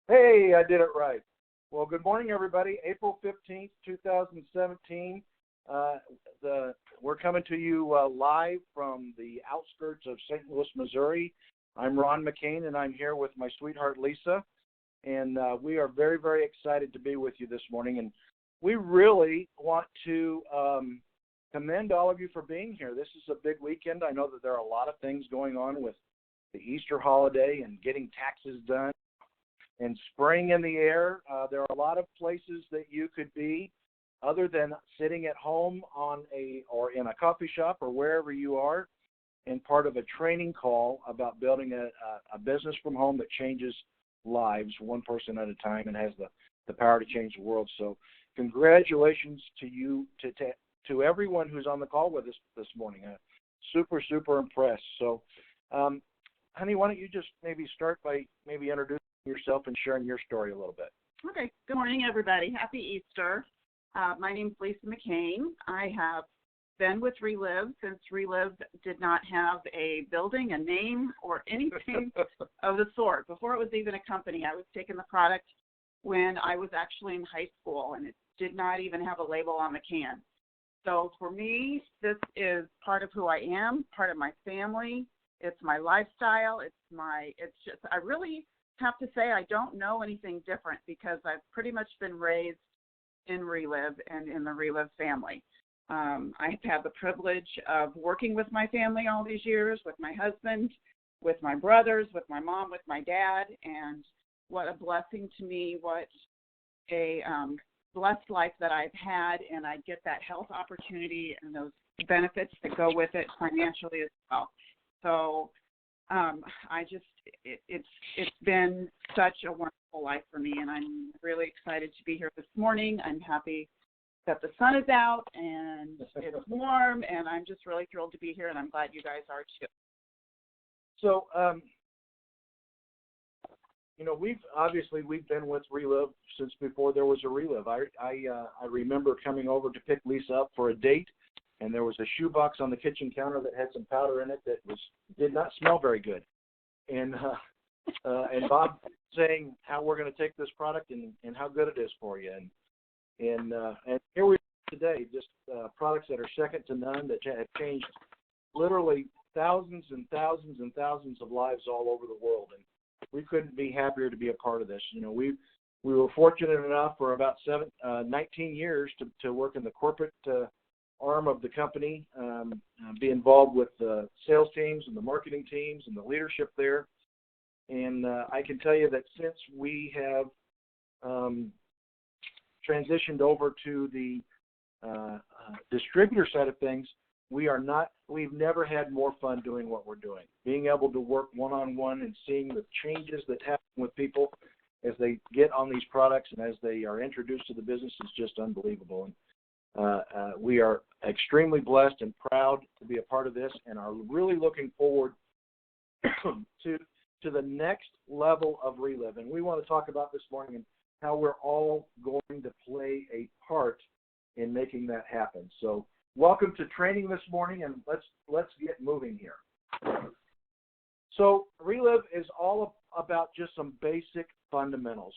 Hey, I did it right. Well, good morning, everybody. April 15th, 2017. Uh, we're coming to you live from the outskirts of St. Louis, Missouri. I'm Ron McCain, and I'm here with my sweetheart, Lisa. And we are very, very excited to be with you this morning. And we really want to commend all of you for being here. This is a big weekend. I know that there are a lot of things going on with the Easter holiday and getting taxes done and spring in the air. There are a lot of places that you could be other than sitting at home or in a coffee shop or wherever you are, and part of a training call about building a business from home that changes lives one person at a time and has the power to change the world. So congratulations to you, to everyone who's on the call with us this morning. Super, super impressed. So, honey, why don't you just maybe start by maybe introducing yourself and sharing your story a little bit. Okay. Good morning, everybody. Happy Easter. My name's Lisa McCain. I have been with Relive since Relive did not have a building, a name, or anything of the sort. Before it was even a company, I was taking the product when I was actually in high school, and it did not even have a label on the can. So for me, this is part of who I am, part of my family. It's my lifestyle. I really have to say I don't know anything different because I've pretty much been raised in Relive and in the Relive family. I've had the privilege of working with my family all these years, with my husband, with my brothers, with my mom, with my dad, and what a blessing to me, what a blessed life that I've had, and I get that health opportunity and those benefits that go with it financially as well. So it's been such a wonderful life for me, and I'm really excited to be here this morning. I'm happy that the sun is out and it's warm, and I'm just really thrilled to be here, and I'm glad you guys are too. So, we've been with Relive since before there was a Relive. I remember coming over to pick Lisa up for a date, and there was a shoebox on the kitchen counter that had some powder in it that did not smell very good. And Bob saying how we're going to take this product and how good it is for you. And here we are today, just products that are second to none, that have changed literally thousands and thousands and thousands of lives all over the world. And we couldn't be happier to be a part of this. You know, we were fortunate enough for about 19 years to work in the corporate arm of the company, be involved with the sales teams and the marketing teams and the leadership there. And I can tell you that since we have transitioned over to the distributor side of things, we've never had more fun doing what we're doing. Being able to work one-on-one and seeing the changes that happen with people as they get on these products and as they are introduced to the business is just unbelievable. And we are extremely blessed and proud to be a part of this, and are really looking forward to the next level of Relive. And we want to talk about this morning and how we're all going to play a part in making that happen. So welcome to training this morning, and let's get moving here. So Relive is all about just some basic fundamentals.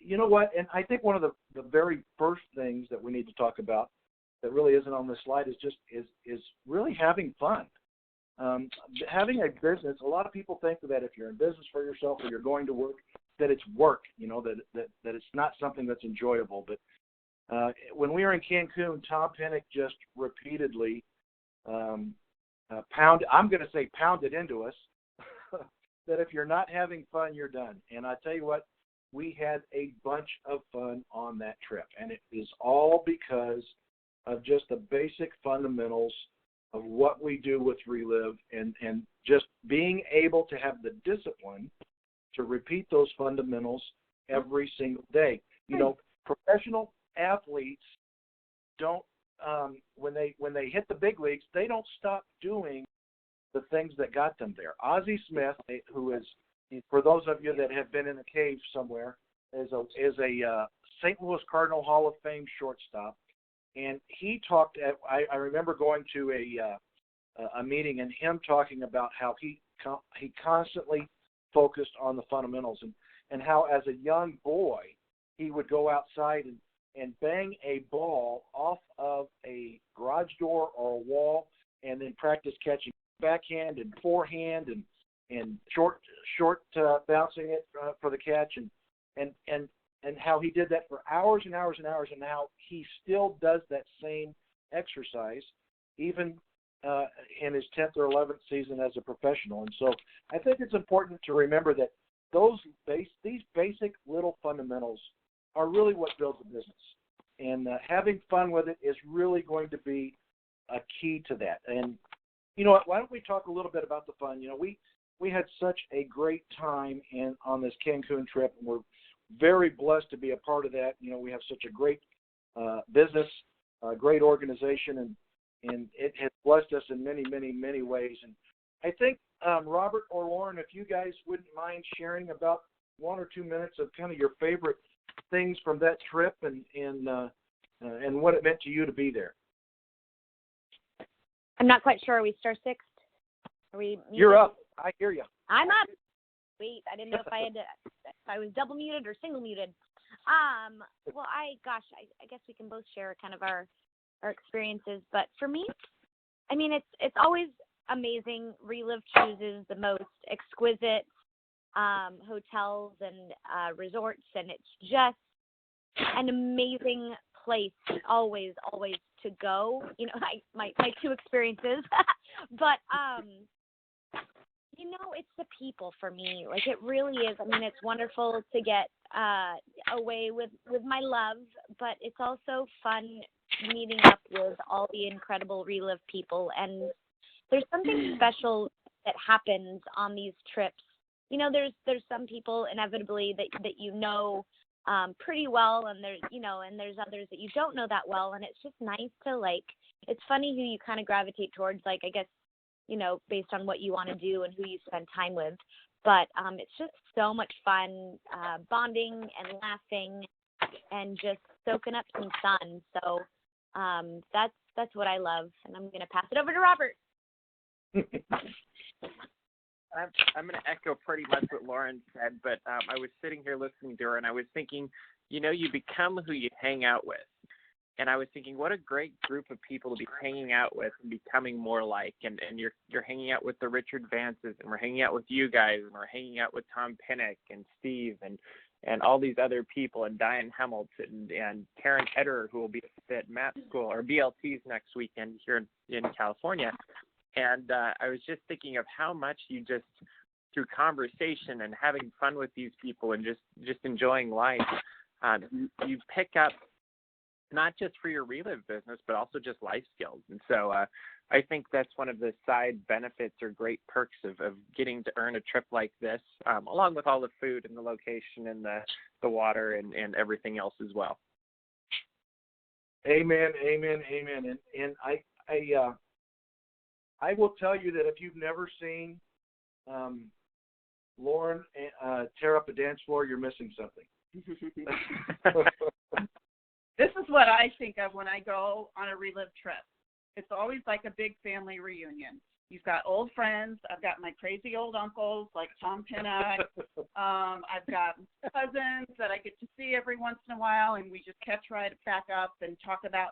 You know what? And I think one of the very first things that we need to talk about that really isn't on this slide is really having fun. Having a business, a lot of people think that if you're in business for yourself or you're going to work, that it's work, that it's not something that's enjoyable. But when we were in Cancun, Tom Pinnock just repeatedly pounded into us that if you're not having fun, you're done. And I tell you what, we had a bunch of fun on that trip, and it is all because of just the basic fundamentals of what we do with Relive, and just being able to have the discipline to repeat those fundamentals every single day. You know, professional athletes don't when they hit the big leagues, they don't stop doing the things that got them there. Ozzie Smith, who is, for those of you that have been in a cave somewhere, is a St. Louis Cardinal Hall of Fame shortstop, and he talked at. I remember going to a meeting and him talking about how he constantly focused on the fundamentals, and how as a young boy he would go outside and bang a ball off of a garage door or a wall, and then practice catching backhand and forehand and short bouncing it for the catch, and how he did that for hours and hours and hours, and how he still does that same exercise even in his 10th or 11th season as a professional. And so I think it's important to remember that these basic little fundamentals are really what builds a business. And having fun with it is really going to be a key to that. And you know what, why don't we talk a little bit about the fun? You know, we had such a great time on this Cancun trip, and we're very blessed to be a part of that. You know, we have such a great business, great organization, and it has blessed us in many, many, many ways. And I think, Robert or Lauren, if you guys wouldn't mind sharing about 1 or 2 minutes of kind of your favorite things from that trip and what it meant to you to be there. I'm not quite sure. Are we star six? Are we muted? You're up. I hear you. I'm up. Wait, I didn't know if I was double muted or single muted. Well, I guess we can both share kind of our experiences. But for me, I mean, it's always amazing. Relive chooses the most exquisite hotels and resorts, and it's just an amazing place always to go. You know, my two experiences, but you know, it's the people for me. Like, it really is. I mean, it's wonderful to get away with my love, but it's also fun meeting up with all the incredible Relive people. And there's something special that happens on these trips. You know, there's some people inevitably that you know pretty well, and there's others that you don't know that well, and it's just nice to, like, it's funny who you kind of gravitate towards, like, I guess, you know, based on what you want to do and who you spend time with. But it's just so much fun bonding and laughing and just soaking up some sun. So that's what I love, and I'm going to pass it over to Robert. I'm going to echo pretty much what Lauren said, but I was sitting here listening to her, and I was thinking, you know, you become who you hang out with. And I was thinking, what a great group of people to be hanging out with and becoming more like. And you're hanging out with the Richard Vances, and we're hanging out with you guys, and we're hanging out with Tom Pinnock and Steve and all these other people, and Diane Hamilton and Karen Ederer, who will be at MAP School or BLT's next weekend here in California. And I was just thinking of how much you just, through conversation and having fun with these people and just enjoying life, you pick up not just for your Relive business, but also just life skills. And so I think that's one of the side benefits or great perks of getting to earn a trip like this, along with all the food and the location and the water and everything else as well. Amen, amen, amen. And I will tell you that if you've never seen Lauren tear up a dance floor, you're missing something. This is what I think of when I go on a Relive trip. It's always like a big family reunion. You've got old friends. I've got my crazy old uncles like Tom Pinnock. I've got cousins that I get to see every once in a while, and we just catch right back up and talk about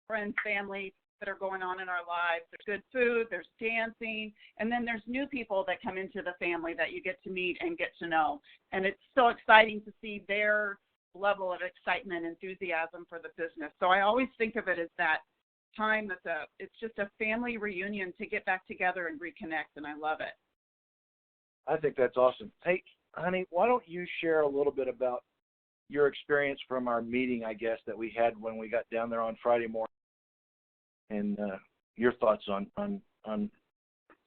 friends, family that are going on in our lives. There's good food, there's dancing, and then there's new people that come into the family that you get to meet and get to know. And it's so exciting to see their level of excitement, enthusiasm for the business. So I always think of it as that time it's just a family reunion to get back together and reconnect, and I love it. I think that's awesome. Hey, honey, why don't you share a little bit about your experience from our meeting, I guess, that we had when we got down there on Friday morning, and your thoughts on some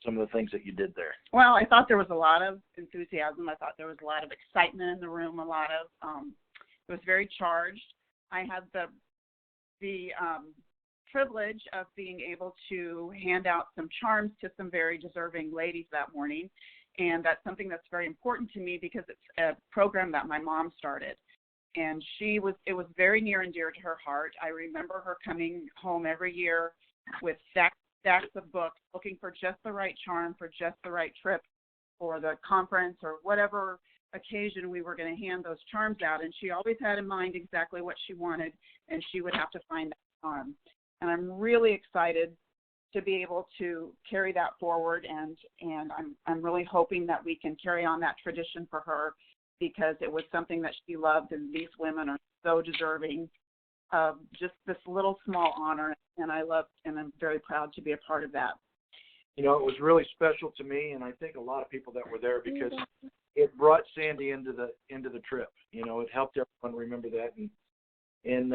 of the things that you did there. Well, I thought there was a lot of enthusiasm. I thought there was a lot of excitement in the room, it was very charged. I had the privilege of being able to hand out some charms to some very deserving ladies that morning, and that's something that's very important to me because it's a program that my mom started, and it was very near and dear to her heart. I remember her coming home every year with stacks of books, looking for just the right charm for just the right trip for the conference or whatever occasion we were going to hand those charms out. And she always had in mind exactly what she wanted, and she would have to find that charm. And I'm really excited to be able to carry that forward, and I'm really hoping that we can carry on that tradition for her, because it was something that she loved, and these women are so deserving of just this little small honor, and I'm very proud to be a part of that. You know, it was really special to me, and I think a lot of people that were there, because it brought Sandy into the trip. You know, it helped everyone remember that, and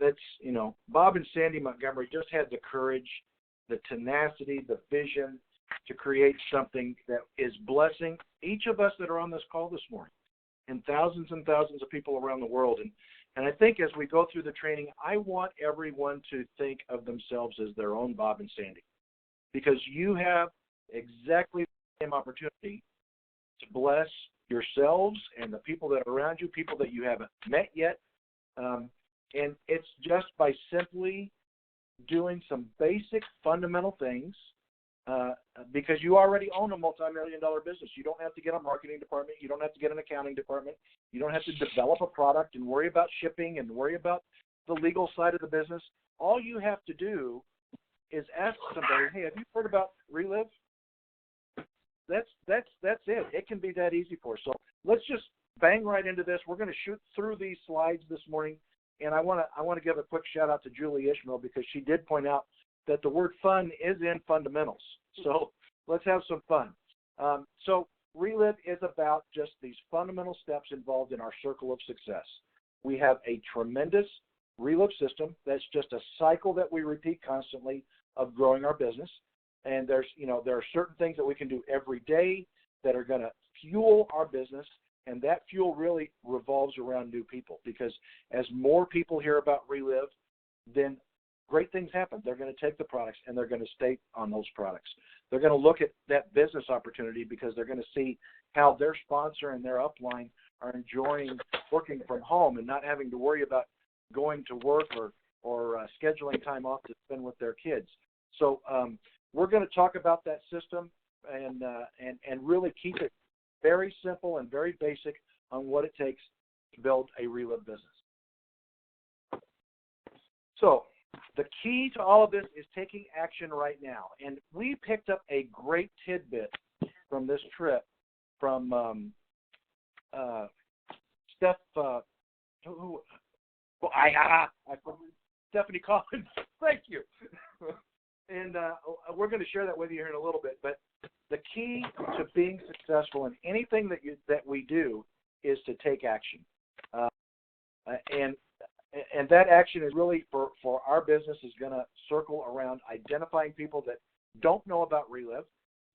that's, you know, Bob and Sandy Montgomery just had the courage, the tenacity, the vision to create something that is blessing each of us that are on this call this morning, and thousands of people around the world. And I think as we go through the training, I want everyone to think of themselves as their own Bob and Sandy, because you have exactly the same opportunity to bless yourselves and the people that are around you, people that you haven't met yet. And it's just by simply doing some basic fundamental things, because you already own a multi-million-dollar business. You don't have to get a marketing department. You don't have to get an accounting department. You don't have to develop a product and worry about shipping and worry about the legal side of the business. All you have to do is ask somebody, hey, have you heard about Relive? That's it. It can be that easy for us. So let's just bang right into this. We're going to shoot through these slides this morning, and I want to give a quick shout out to Julie Ishmael, because she did point out that the word fun is in fundamentals. So let's have some fun. So Relive is about just these fundamental steps involved in our circle of success. We have a tremendous Relive system that's just a cycle that we repeat constantly of growing our business. And there are certain things that we can do every day that are going to fuel our business, and that fuel really revolves around new people, because as more people hear about Relive, then great things happen. They're going to take the products and they're going to stay on those products. They're going to look at that business opportunity because they're going to see how their sponsor and their upline are enjoying working from home and not having to worry about going to work or scheduling time off to spend with their kids. So we're going to talk about that system and really keep it very simple and very basic on what it takes to build a Relive business. So the key to all of this is taking action right now. And we picked up a great tidbit from this trip from Stephanie Collins. Thank you. And we're going to share that with you here in a little bit. But the key to being successful in anything that we do is to take action. And that action is really for our business is going to circle around identifying people that don't know about Relive.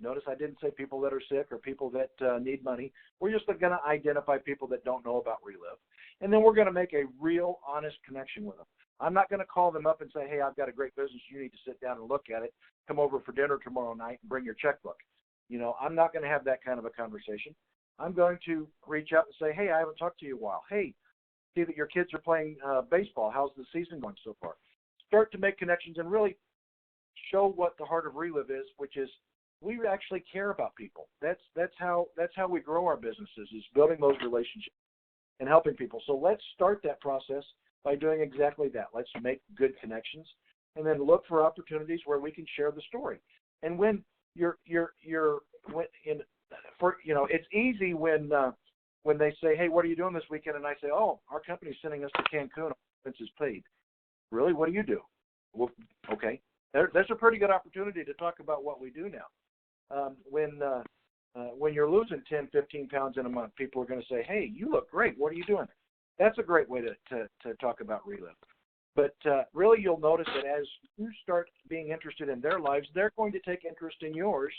Notice I didn't say people that are sick or people that need money. We're just going to identify people that don't know about Relive. And then we're going to make a real honest connection with them. I'm not going to call them up and say, hey, I've got a great business. You need to sit down and look at it. Come over for dinner tomorrow night and bring your checkbook. I'm not going to have that kind of a conversation. I'm going to reach out and say, hey, I haven't talked to you in a while. Hey, see that your kids are playing baseball. How's the season going so far? Start to make connections and really show what the heart of Relive is, which is we actually care about people. That's how we grow our businesses, is building those relationships and helping people. So let's start that process by doing exactly that. Let's make good connections and then look for opportunities where we can share the story. And when it's easy when they say, hey, what are you doing this weekend? And I say, oh, our company's sending us to Cancun. Expenses paid. Really? What do you do? Well, okay. There's a pretty good opportunity to talk about what we do now. When you're losing 10, 15 pounds in a month, people are going to say, hey, you look great. What are you doing? That's a great way to talk about Relive. But really, you'll notice that as you start being interested in their lives, they're going to take interest in yours,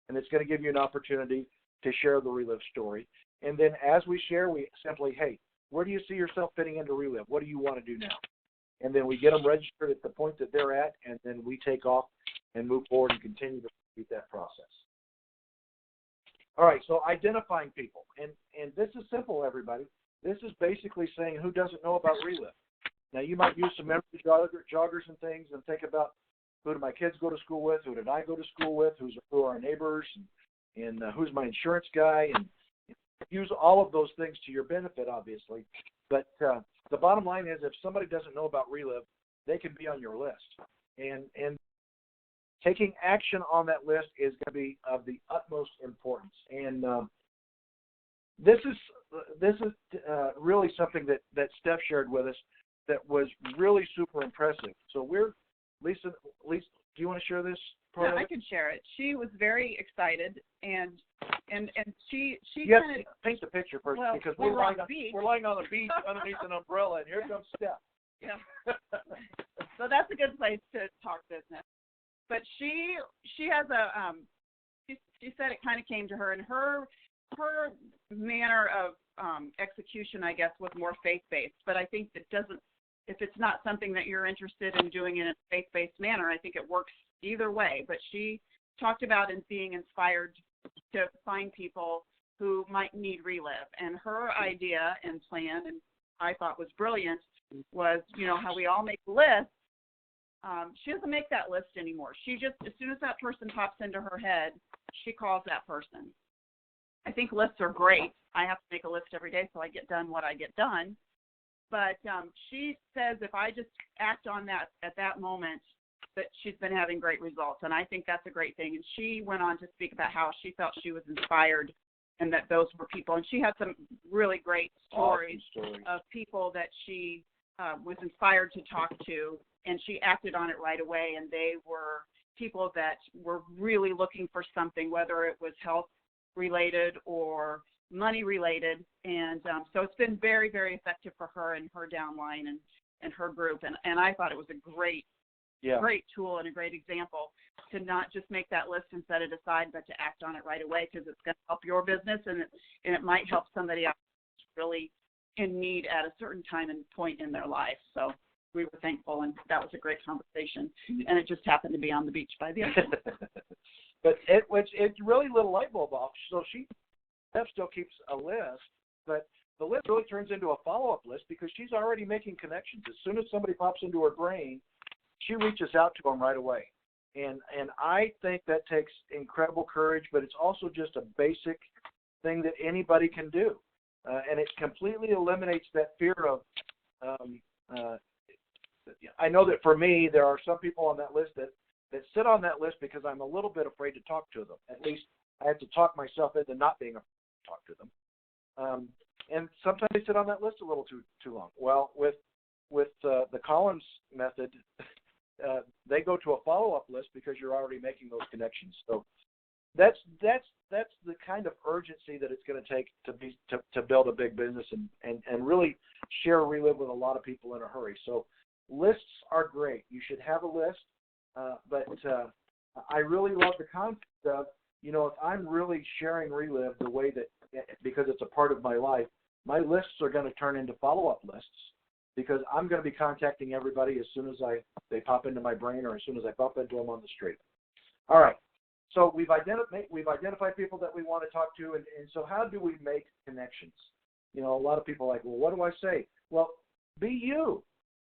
and it's going to give you an opportunity to share the Relive story. And then as we share, we simply, hey, where do you see yourself fitting into Relive? What do you want to do now? And then we get them registered at the point that they're at, and then we take off and move forward and continue to repeat that process. All right, so identifying people. And this is simple, everybody. This is basically saying who doesn't know about Relive. Now, you might use some memory joggers and things and think about who do my kids go to school with, who did I go to school with, who are our neighbors, and and who's my insurance guy, and use all of those things to your benefit, obviously. But the bottom line is, if somebody doesn't know about Relive, they can be on your list. And taking action on that list is going to be of the utmost importance. And this is really something that Steph shared with us that was really super impressive. So Lisa, do you want to share this? Yeah, I can share it. She was very excited, and she yes, kind of paint the picture first, well, because we're we're lying on the beach underneath an umbrella, and here comes Steph. Yeah. So that's a good place to talk business. But she has a she said it kind of came to her, and her manner of execution, I guess, was more faith-based. But I think it doesn't. If it's not something that you're interested in doing in a faith-based manner, I think it works either way. But she talked about being inspired to find people who might need Relive. And her idea and plan, and I thought was brilliant, was, how we all make lists. She doesn't make that list anymore. She just, as soon as that person pops into her head, she calls that person. I think lists are great. I have to make a list every day so I get done what I get done. But she says if I just act on that at that moment, that she's been having great results. And I think that's a great thing. And she went on to speak about how she felt she was inspired and that those were people. And she had some really great stories of people that she was inspired to talk to, and she acted on it right away. And they were people that were really looking for something, whether it was health related or money related. And so it's been very, very effective for her and her downline and her group. And I thought it was a great tool and a great example to not just make that list and set it aside, but to act on it right away, because it's going to help your business and it might help somebody else really in need at a certain time and point in their life. So we were thankful, and that was a great conversation. And it just happened to be on the beach by the ocean. But it really lit a light bulb off. So Steph still keeps a list, but the list really turns into a follow-up list because she's already making connections. As soon as somebody pops into her brain, she reaches out to them right away. And I think that takes incredible courage, but it's also just a basic thing that anybody can do. And it completely eliminates that fear of, I know that for me, there are some people on that list that sit on that list because I'm a little bit afraid to talk to them. At least I have to talk myself into not being afraid to talk to them. And sometimes they sit on that list a little too long. Well, with the Collins method, they go to a follow-up list because you're already making those connections. So that's the kind of urgency that it's going to take to build a big business and really share Relive with a lot of people in a hurry. So lists are great. You should have a list, but I really love the concept of, if I'm really sharing Relive the way that, because it's a part of my life, my lists are going to turn into follow-up lists, because I'm going to be contacting everybody as soon as they pop into my brain or as soon as I bump into them on the street. All right. So we've identified people that we want to talk to, and so how do we make connections? A lot of people are like, well, what do I say? Well, be you.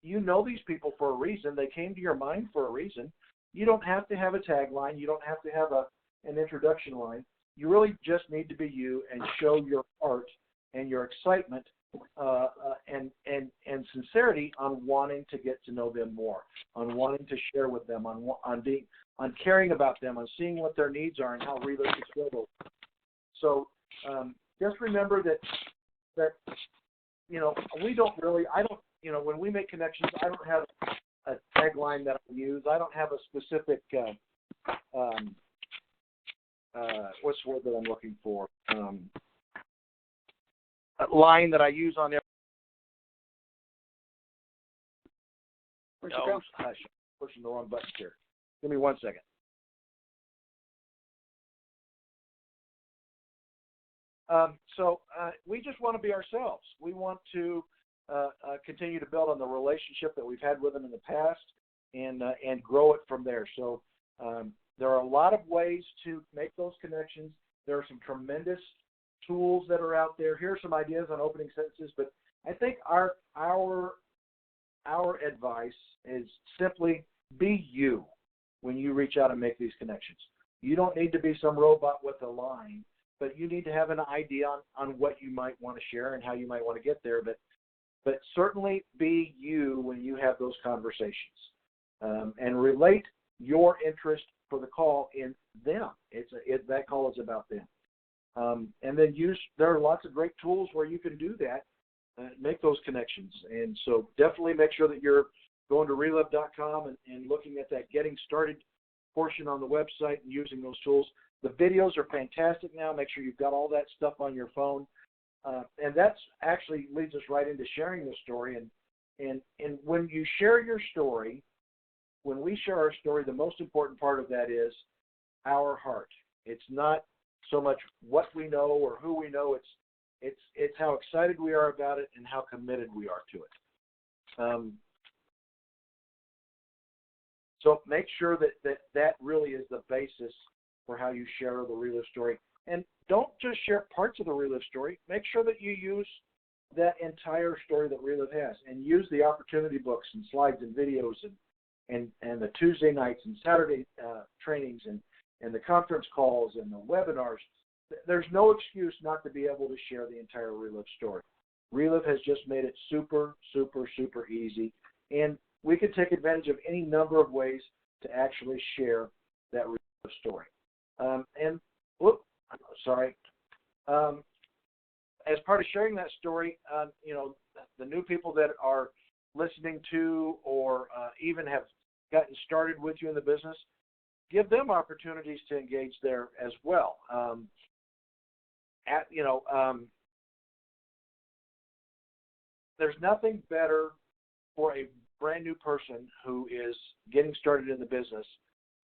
You know these people for a reason. They came to your mind for a reason. You don't have to have a tagline. You don't have to have an introduction line. You really just need to be you and show your heart and your excitement and sincerity on wanting to get to know them more, on wanting to share with them, on caring about them, on seeing what their needs are and how Relive can fill those. So just remember that we don't really, when we make connections, I don't have a tagline that I use. I don't have a specific what's the word that I'm looking for? A line that I use on there. Where'd you go? I'm pushing the wrong buttons here. Give me 1 second. So we just want to be ourselves. We want to continue to build on the relationship that we've had with them in the past and grow it from there. So there are a lot of ways to make those connections. There are some tremendous tools that are out there. Here are some ideas on opening sentences, but I think our advice is simply be you when you reach out and make these connections. You don't need to be some robot with a line, but you need to have an idea on what you might want to share and how you might want to get there. But certainly be you when you have those conversations, and relate your interest for the call in them. That call is about them. And then there are lots of great tools where you can do that, make those connections. And so definitely make sure that you're going to relive.com and looking at that getting started portion on the website and using those tools. The videos are fantastic now. Make sure you've got all that stuff on your phone. And that's actually leads us right into sharing the story. And when you share your story, when we share our story, the most important part of that is our heart. It's not so much what we know or who we know. It's how excited we are about it and how committed we are to it. So make sure that really is the basis for how you share the Relive story. And don't just share parts of the Relive story. Make sure that you use that entire story that Relive has, and use the opportunity books and slides and videos and the Tuesday nights and Saturday trainings and the conference calls and the webinars. There's no excuse not to be able to share the entire Relive story. Relive has just made it super, super, super easy, and we can take advantage of any number of ways to actually share that Relive story. As part of sharing that story, the new people that are listening to or even have gotten started with you in the business, give them opportunities to engage there as well. There's nothing better for a brand new person who is getting started in the business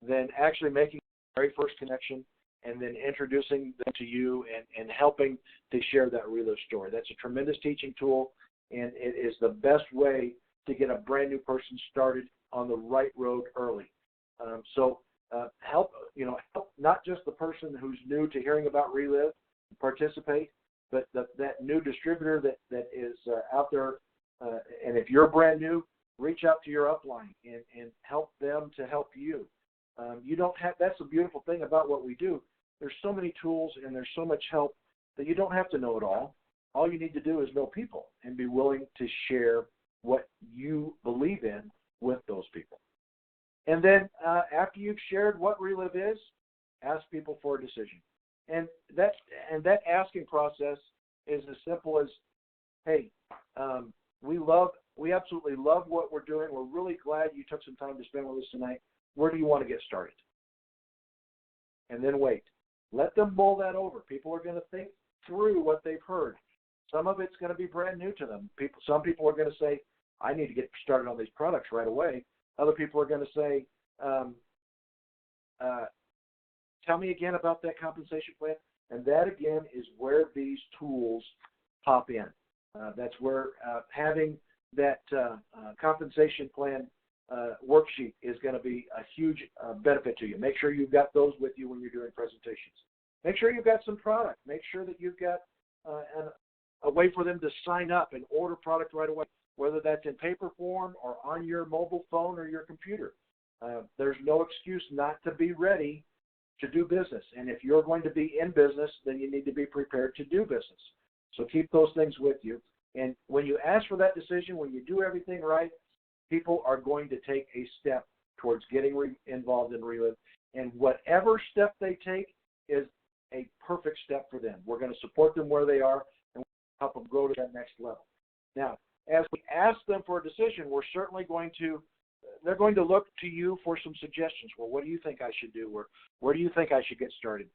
than actually making the very first connection and then introducing them to you and helping to share that Relive story. That's a tremendous teaching tool, and it is the best way to get a brand new person started on the right road early. Help not just the person who's new to hearing about Relive participate, but that new distributor that is out there. And if you're brand new, reach out to your upline and help them to help you. That's the beautiful thing about what we do. There's so many tools and there's so much help that you don't have to know it all. All you need to do is know people and be willing to share what you believe in with those people. And then after you've shared what Relive is, ask people for a decision. And that asking process is as simple as, hey, we absolutely love what we're doing. We're really glad you took some time to spend with us tonight. Where do you want to get started? And then wait. Let them mull that over. People are going to think through what they've heard. Some of it's going to be brand new to them. Some people are going to say, I need to get started on these products right away. Other people are going to say, tell me again about that compensation plan. And that, again, is where these tools pop in. That's where having that compensation plan worksheet is going to be a huge benefit to you. Make sure you've got those with you when you're doing presentations. Make sure you've got some product. Make sure that you've got a way for them to sign up and order product right away, whether that's in paper form or on your mobile phone or your computer. There's no excuse not to be ready to do business. And if you're going to be in business, then you need to be prepared to do business. So keep those things with you. And when you ask for that decision, when you do everything right, people are going to take a step towards getting involved in Relive. And whatever step they take is a perfect step for them. We're going to support them where they are and help them grow to that next level. Now, as we ask them for a decision, we're certainly they're going to look to you for some suggestions. Well, what do you think I should do? Or where do you think I should get started?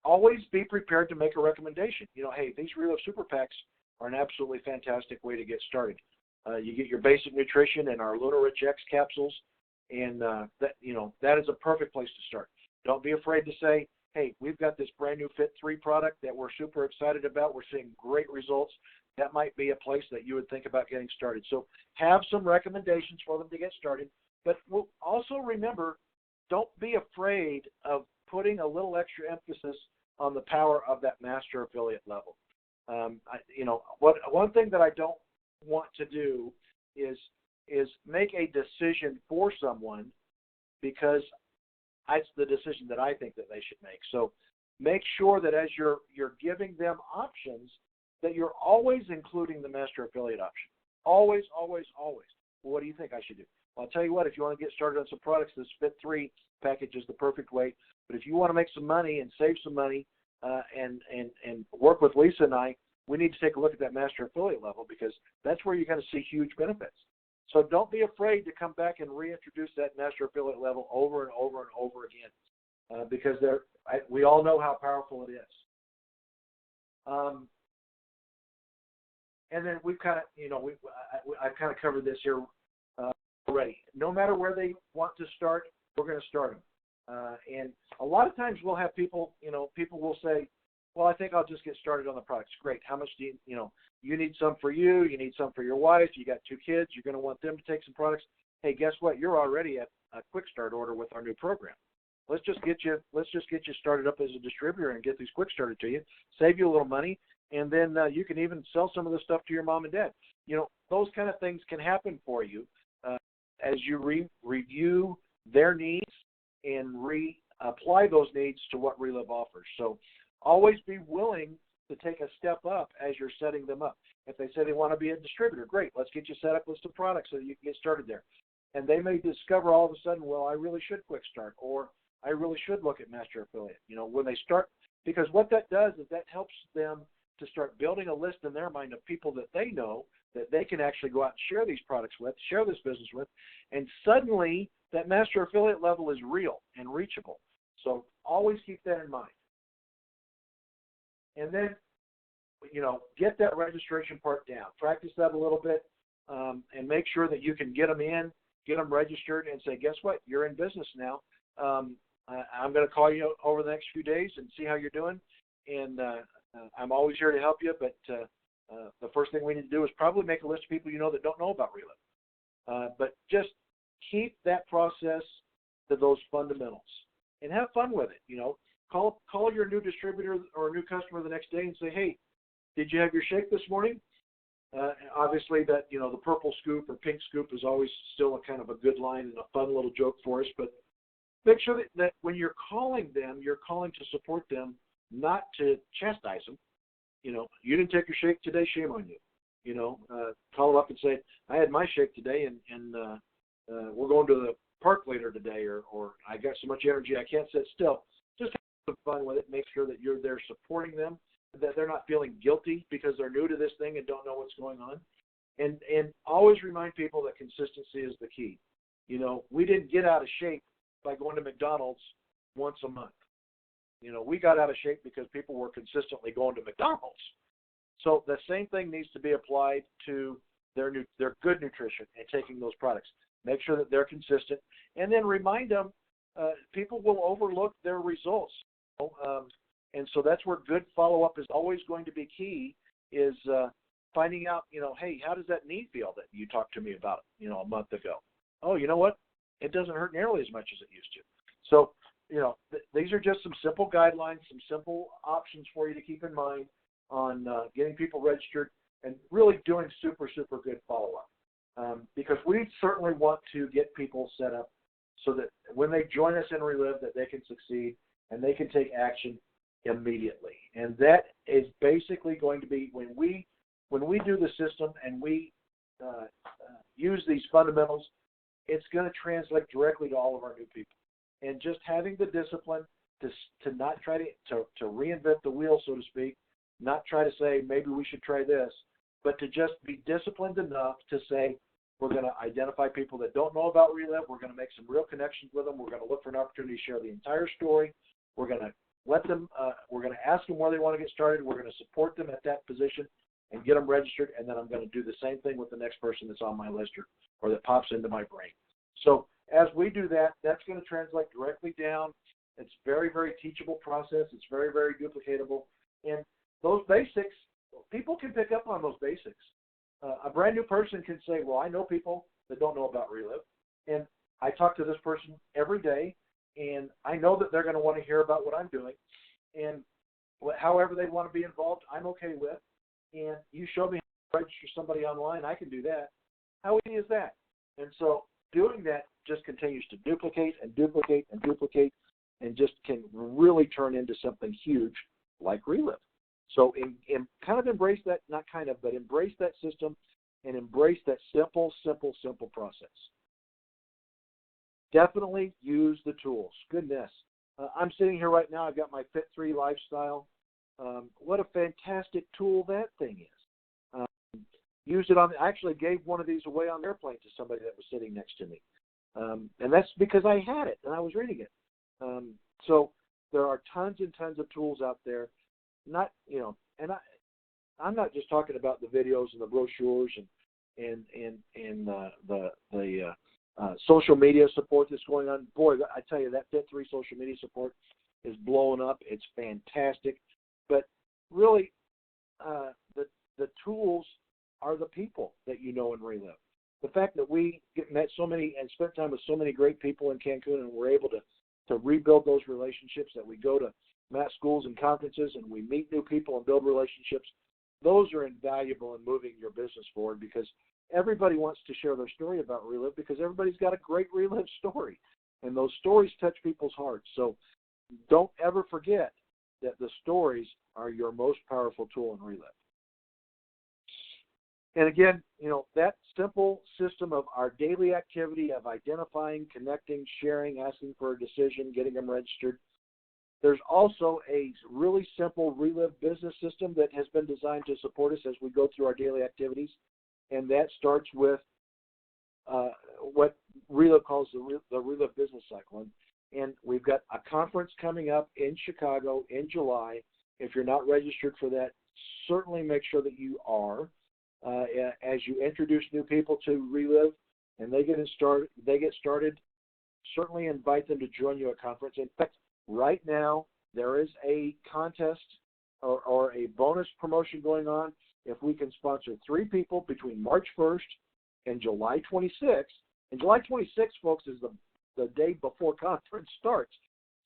Always be prepared to make a recommendation. Hey, these Relive Super Packs are an absolutely fantastic way to get started. You get your basic nutrition and our Lunar Rich X capsules, and that is a perfect place to start. Don't be afraid to say, hey, we've got this brand new Fit 3 product that we're super excited about. We're seeing great results. That might be a place that you would think about getting started. So have some recommendations for them to get started. But we'll also remember, don't be afraid of putting a little extra emphasis on the power of that master affiliate level. One thing that I don't want to do is make a decision for someone because that's the decision that I think that they should make. So make sure that as you're giving them options, that you're always including the master affiliate option. Always, always, always. Well, what do you think I should do? Well, I'll tell you what, if you want to get started on some products, this Fit 3 package is the perfect way. But if you want to make some money and save some money and work with Lisa and I, we need to take a look at that master affiliate level, because that's where you're going to see huge benefits. So don't be afraid to come back and reintroduce that master affiliate level over and over and over again, because we all know how powerful it is. And then we've kind of, I've kind of covered this here already. No matter where they want to start, we're going to start them. And a lot of times we'll have people, people will say, well, I think I'll just get started on the products. Great. How much do you need some for you need some for your wife, you got 2 kids, you're going to want them to take some products. Hey, guess what? You're already at a quick start order with our new program. Let's just get you started up as a distributor and get these quick started to you, save you a little money, and then you can even sell some of the stuff to your mom and dad. Those kind of things can happen for you as you review their needs and reapply those needs to what Relive offers. So always be willing to take a step up as you're setting them up. If they say they want to be a distributor, great, let's get you set up with some products so that you can get started there. And they may discover all of a sudden, well, I really should quick start, or I really should look at master affiliate. When they start, because what that does is that helps them to start building a list in their mind of people that they know that they can actually go out and share these products with, share this business with, and suddenly that master affiliate level is real and reachable. So always keep that in mind. And then, get that registration part down. Practice that a little bit, and make sure that you can get them in, get them registered, and say, guess what? You're in business now. I'm going to call you over the next few days and see how you're doing. And I'm always here to help you, but the first thing we need to do is probably make a list of people that don't know about Relive. But just keep that process to those fundamentals and have fun with it. Call your new distributor or a new customer the next day and say, hey, did you have your shake this morning? Obviously, that the purple scoop or pink scoop is always still a kind of a good line and a fun little joke for us. But make sure that when you're calling them, you're calling to support them, not to chastise them. You didn't take your shake today, shame on you. Call them up and say, I had my shake today, and we're going to the park later today, or I got so much energy I can't sit still. Just have some fun with it. Make sure that you're there supporting them, that they're not feeling guilty because they're new to this thing and don't know what's going on. And always remind people that consistency is the key. We didn't get out of shape by going to McDonald's once a month. We got out of shape because people were consistently going to McDonald's. So the same thing needs to be applied to their good nutrition and taking those products. Make sure that they're consistent, and then remind them. People will overlook their results, and so that's where good follow-up is always going to be key. Is finding out, hey, how does that knee feel that you talked to me about, a month ago? Oh, you know what? It doesn't hurt nearly as much as it used to. So, these are just some simple guidelines, some simple options for you to keep in mind on getting people registered and really doing super, super good follow-up. Because we certainly want to get people set up so that when they join us in Relive, that they can succeed and they can take action immediately. And that is basically going to be when we do the system and we use these fundamentals, it's going to translate directly to all of our new people. And just having the discipline to not try to reinvent the wheel, so to speak, not try to say maybe we should try this, but to just be disciplined enough to say we're going to identify people that don't know about Relive. We're going to make some real connections with them. We're going to look for an opportunity to share the entire story. We're going to let them. We're going to ask them where they want to get started. We're going to support them at that position and get them registered. And then I'm going to do the same thing with the next person that's on my list or that pops into my brain. So as we do that, that's going to translate directly down. It's very, very teachable process. It's very, very duplicatable. And those basics, people can pick up on those basics. A brand new person can say, well, I know people that don't know about Relive, and I talk to this person every day, and I know that they're going to want to hear about what I'm doing, and however they want to be involved, I'm okay with, and you show me how to register somebody online, I can do that. How easy is that? And so doing that just continues to duplicate and duplicate and duplicate and just can really turn into something huge like Relive. So kind of embrace that, not kind of, but embrace that system and embrace that simple process. Definitely use the tools. Goodness. I'm sitting here right now. I've got my Fit3 lifestyle. What a fantastic tool that thing is. Used it I actually gave one of these away on the airplane to somebody that was sitting next to me. And that's because I had it and I was reading it. So there are tons and tons of tools out there. Not, and I'm not just talking about the videos and the brochures and the social media support that's going on. Boy, I tell you, that Fit3 social media support is blowing up. It's fantastic. But really, the tools are the people that you know and Relive. The fact that we met so many and spent time with so many great people in Cancun, and we're able to rebuild those relationships, that we go to Matt schools and conferences and we meet new people and build relationships, those are invaluable in moving your business forward, because everybody wants to share their story about Relive, because everybody's got a great Relive story, and those stories touch people's hearts. So don't ever forget that the stories are your most powerful tool in Relive. And again, that simple system of our daily activity of identifying, connecting, sharing, asking for a decision, getting them registered. There's also a really simple Relive business system that has been designed to support us as we go through our daily activities. And that starts with what Relive calls the Relive business cycle. And we've got a conference coming up in Chicago in July. If you're not registered for that, certainly make sure that you are. As you introduce new people to Relive and they get started, certainly invite them to join you at conference. In fact, right now there is a contest or a bonus promotion going on. If we can sponsor 3 people between March 1st and July 26th, and July 26th, folks, is the day before conference starts.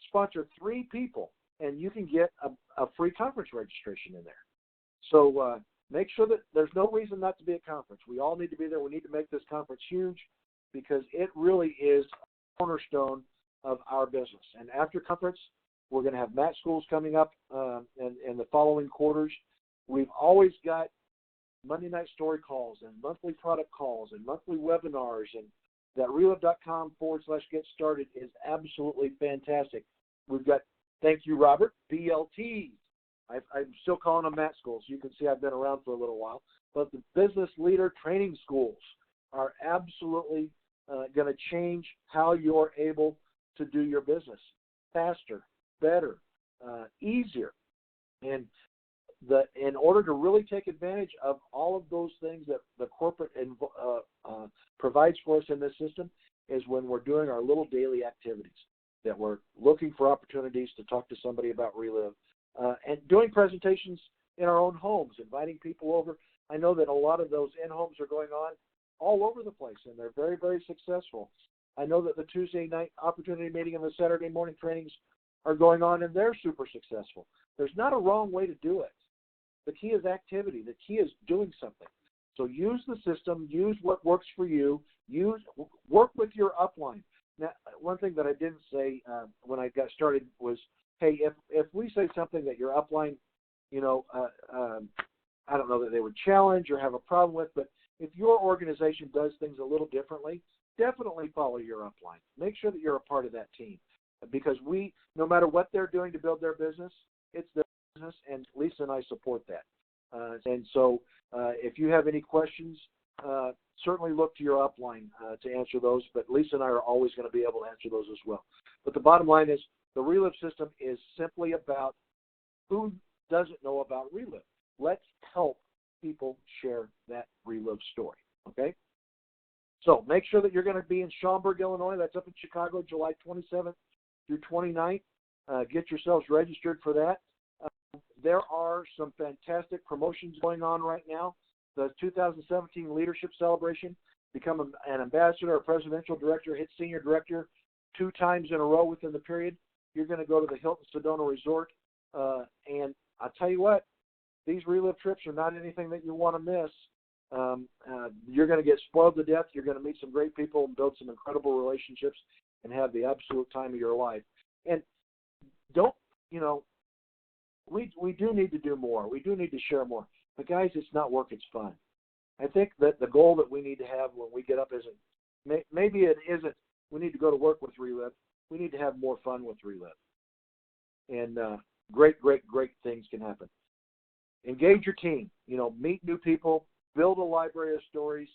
Sponsor 3 people, and you can get a free conference registration in there. So make sure that there's no reason not to be at conference. We all need to be there. We need to make this conference huge, because it really is a cornerstone of our business. And after conference, we're going to have Matt schools coming up in the following quarters. We've always got Monday night story calls and monthly product calls and monthly webinars, and that relive.com/get started is absolutely fantastic. We've got, thank you, Robert, BLTs. I'm still calling them Matt schools. You can see I've been around for a little while. But the business leader training schools are absolutely going to change how you're able to do your business faster, better, easier. And in order to really take advantage of all of those things that the corporate provides for us in this system is when we're doing our little daily activities, that we're looking for opportunities to talk to somebody about Relive, and doing presentations in our own homes, inviting people over. I know that a lot of those in-homes are going on all over the place, and they're very, very successful. I know that the Tuesday night opportunity meeting and the Saturday morning trainings are going on, and they're super successful. There's not a wrong way to do it. The key is activity. The key is doing something. So use the system. Use what works for you. Work with your upline. Now, one thing that I didn't say when I got started was, hey, if we say something that your upline, I don't know that they would challenge or have a problem with, but if your organization does things a little differently, definitely follow your upline. Make sure that you're a part of that team, because no matter what they're doing to build their business, it's their business, and Lisa and I support that. And so if you have any questions, certainly look to your upline to answer those, but Lisa and I are always going to be able to answer those as well. But the bottom line is the Relive system is simply about who doesn't know about Relive. Let's help people share that Relive story, okay? So make sure that you're going to be in Schaumburg, Illinois. That's up in Chicago, July 27th through 29th. Get yourselves registered for that. There are some fantastic promotions going on right now. The 2017 Leadership Celebration, become an ambassador, a presidential director, hit senior director 2 times in a row within the period. You're going to go to the Hilton Sedona Resort. And I'll tell you what, these Relive trips are not anything that you want to miss. You're going to get spoiled to death. You're going to meet some great people and build some incredible relationships and have the absolute time of your life. And don't, we do need to do more. We do need to share more. But guys, it's not work, it's fun. I think that the goal that we need to have when we get up isn't, maybe it isn't, we need to go to work with Relive. We need to have more fun with Relive. And great things can happen. Engage your team. Meet new people, build a library of stories,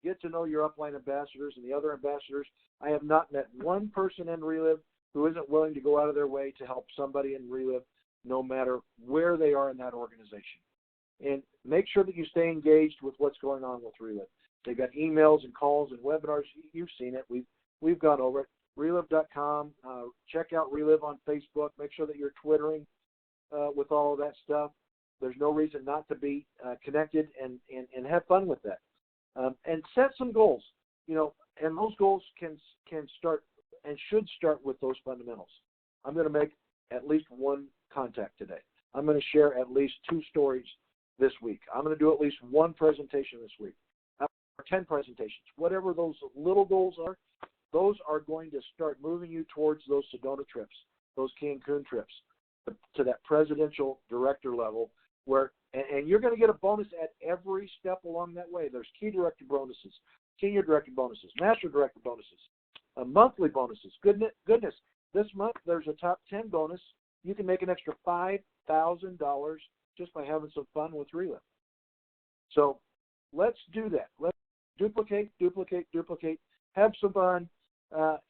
get to know your upline ambassadors and the other ambassadors. I have not met one person in Relive who isn't willing to go out of their way to help somebody in Relive, no matter where they are in that organization. And make sure that you stay engaged with what's going on with Relive. They've got emails and calls and webinars. You've seen it. We've gone over it. Relive.com. Check out Relive on Facebook. Make sure that you're Twittering with all of that stuff. There's no reason not to be connected and have fun with that. And set some goals. And those goals can start and should start with those fundamentals. I'm going to make at least one contact today. I'm going to share at least 2 stories this week. I'm going to do at least 1 presentation this week, or 10 presentations. Whatever those little goals are, those are going to start moving you towards those Sedona trips, those Cancun trips, to that presidential director level, where, and you're going to get a bonus at every step along that way. There's key director bonuses, senior director bonuses, master director bonuses, monthly bonuses. Goodness, this month there's a top 10 bonus. You can make an extra $5,000 just by having some fun with Relive. So let's do that. Let's duplicate, have some fun,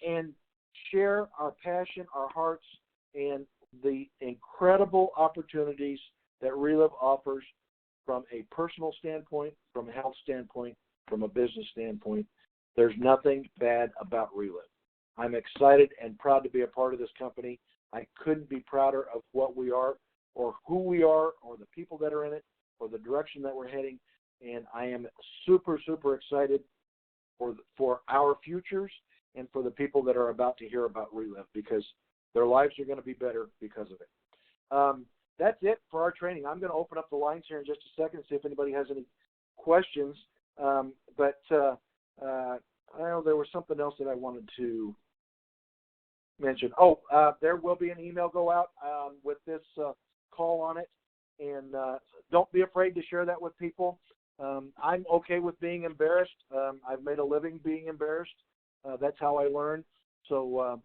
and share our passion, our hearts, and the incredible opportunities that Relive offers from a personal standpoint, from a health standpoint, from a business standpoint. There's nothing bad about Relive. I'm excited and proud to be a part of this company. I couldn't be prouder of what we are, or who we are, or the people that are in it, or the direction that we're heading. And I am super excited for our futures and for the people that are about to hear about Relive, because their lives are going to be better because of it. That's it for our training. I'm going to open up the lines here in just a second and see if anybody has any questions. But I know there was something else that I wanted to mention. There will be an email go out with this call on it, and don't be afraid to share that with people. I'm okay with being embarrassed. I've made a living being embarrassed. That's how I learn. So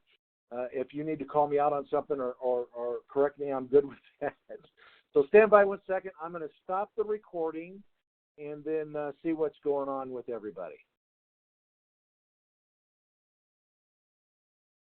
if you need to call me out on something or correct me, I'm good with that. So stand by 1 second. I'm going to stop the recording and then see what's going on with everybody.